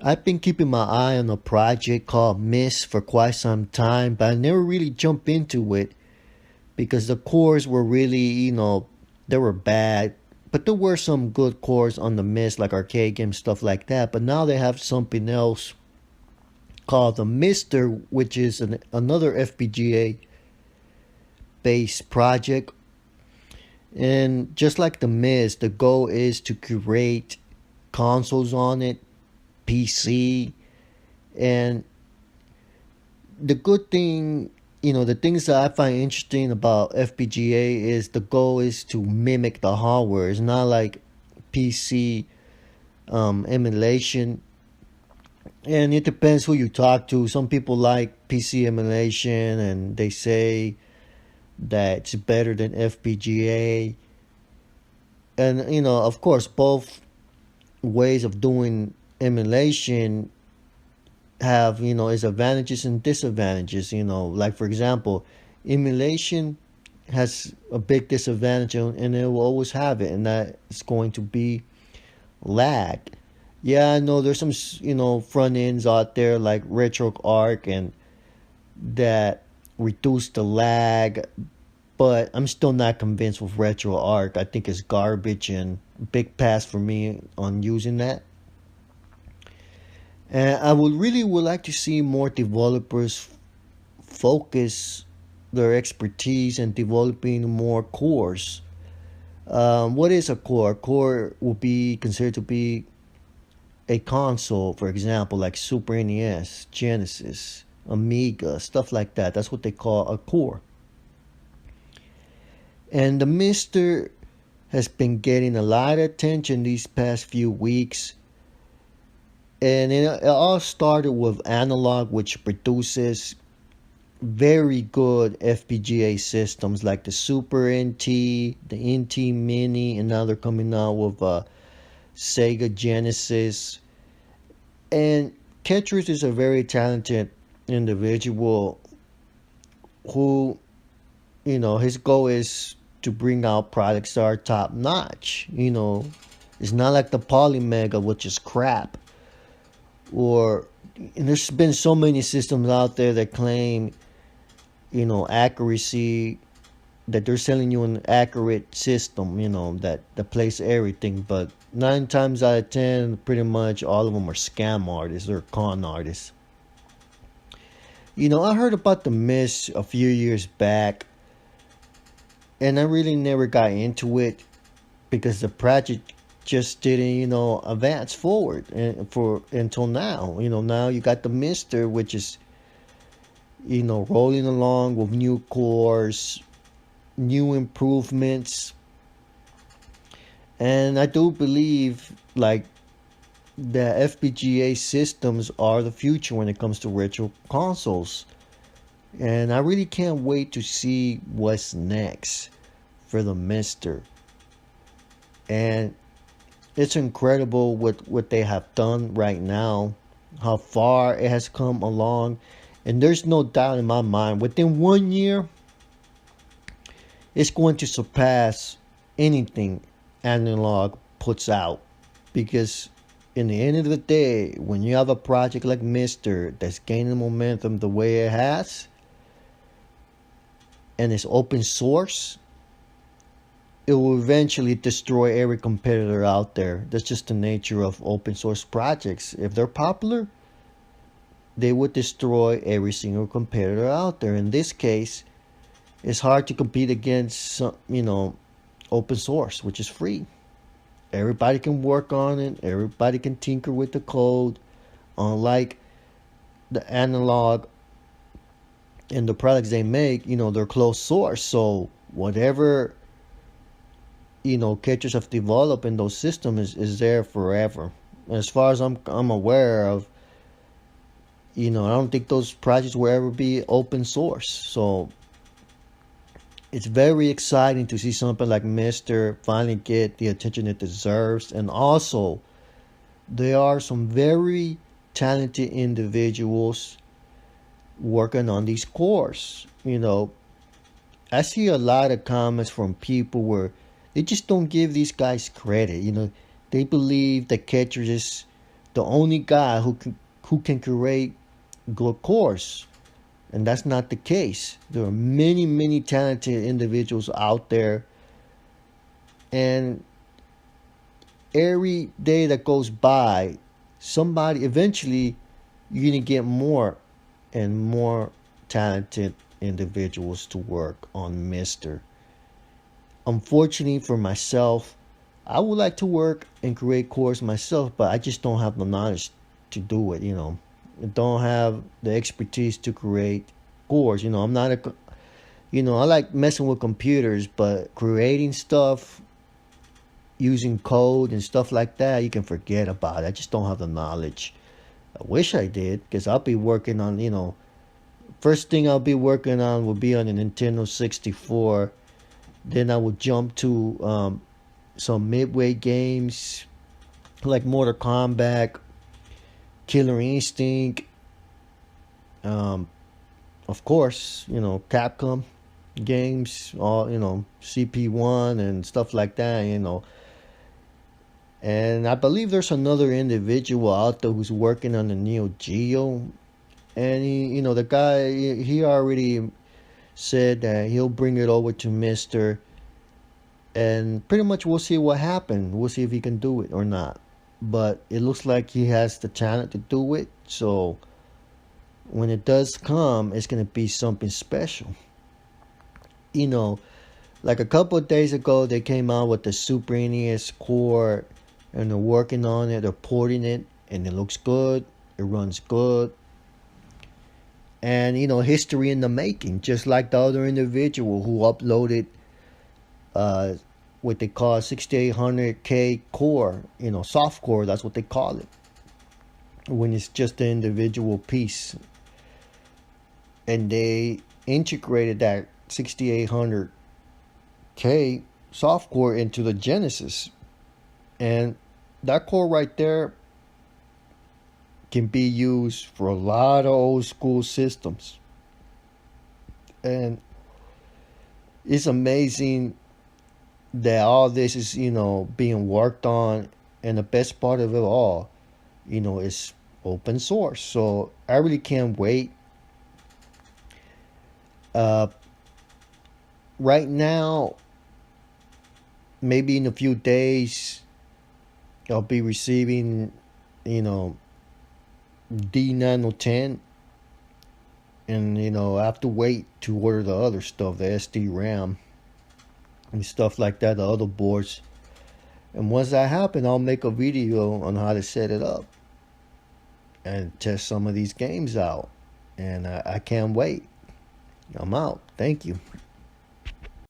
I've been keeping my eye on a project called Miss for quite some time, but I never really jumped into it because the cores were really, they were bad. But there were some good cores on the Miss, like arcade games, stuff like that. But now they have something else called the MiSTer, which is another FPGA based project. And just like the Miss, the goal is to create consoles on it, PC, and the good thing, the things that I find interesting about FPGA is the goal is to mimic the hardware. It's not like PC emulation, and it depends who you talk to. Some people like PC emulation, and they say that it's better than FPGA. And of course, both ways of doing emulation have its advantages and disadvantages. Like for example, emulation has a big disadvantage, and it will always have it, and that is going to be lag. Yeah, I know there's some front ends out there like RetroArch and that reduce the lag, but I'm still not convinced with RetroArch. I think it's garbage and big pass for me on using that. And I would like to see more developers focus their expertise in developing more cores. What is a core? A core will be considered to be a console, for example, like Super NES, Genesis, Amiga, stuff like that. That's what they call a core. And the MiSTer has been getting a lot of attention these past few weeks. And it all started with Analog, which produces very good FPGA systems like the Super NT, the NT Mini, and now they're coming out with Sega Genesis. And Ketris is a very talented individual who, his goal is to bring out products that are top notch. It's not like the Polymega, which is crap. And there's been so many systems out there that claim, accuracy, that they're selling you an accurate system, that plays everything. But 9 times out of 10, pretty much all of them are scam artists or con artists. I heard about the Miss a few years back, and I really never got into it because the project just didn't, advance forward and for until now. Now you got the MiSTer, which is, rolling along with new cores, new improvements. And I do believe like the FPGA systems are the future when it comes to retro consoles. And I really can't wait to see what's next for the MiSTer. And it's incredible what they have done right now, how far it has come along. And there's no doubt in my mind, within 1 year, it's going to surpass anything Analog puts out. Because in the end of the day, when you have a project like MiSTer that's gaining momentum the way it has, and it's open source, it will eventually destroy every competitor out there. That's just the nature of open source projects. If they're popular, they would destroy every single competitor out there. In this case, it's hard to compete against open source, which is free. Everybody can work on it. Everybody can tinker with the code. Unlike the Analog and the products they make, they're closed source. So whatever catchers have developed in those systems is there forever. As far as I'm aware of, I don't think those projects will ever be open source. So it's very exciting to see something like MiSTer finally get the attention it deserves. And also, there are some very talented individuals working on these cores. I see a lot of comments from people where they just don't give these guys credit. They believe that cartridges the only guy who can create good cores, and that's not the case. There are many talented individuals out there, and every day that goes by, somebody eventually you're gonna get more and more talented individuals to work on MiSTer. Unfortunately for myself, I would like to work and create cores myself, but I just don't have the knowledge to do it. I don't have the expertise to create cores. I'm not a, I like messing with computers, but creating stuff using code and stuff like that, you can forget about it. I just don't have the knowledge. I wish I did, because I'll be working on, first thing I'll be working on will be on a Nintendo 64. Then I will jump to some midway games like Mortal Kombat, Killer Instinct, um, of course, Capcom games, all, CP1 and stuff like that. And I believe there's another individual out there who's working on the Neo Geo. And the guy, he already said that he'll bring it over to MiSTer. And pretty much we'll see what happens. We'll see if he can do it or not. But it looks like he has the talent to do it. So when it does come, it's going to be something special. Like a couple of days ago, they came out with the Super NES core, and they're working on it, they're porting it, and it looks good, it runs good. And history in the making, just like the other individual who uploaded what they call 6800K core, soft core, that's what they call it, when it's just an individual piece. And they integrated that 6800K soft core into the Genesis. And that core right there can be used for a lot of old school systems. And it's amazing that all this is, being worked on. And the best part of it all, is open source. So I really can't wait. Right now, maybe in a few days, I'll be receiving, D Nano 10. And, I have to wait to order the other stuff, the SD RAM and stuff like that, the other boards. And once that happens, I'll make a video on how to set it up and test some of these games out. And I can't wait. I'm out. Thank you.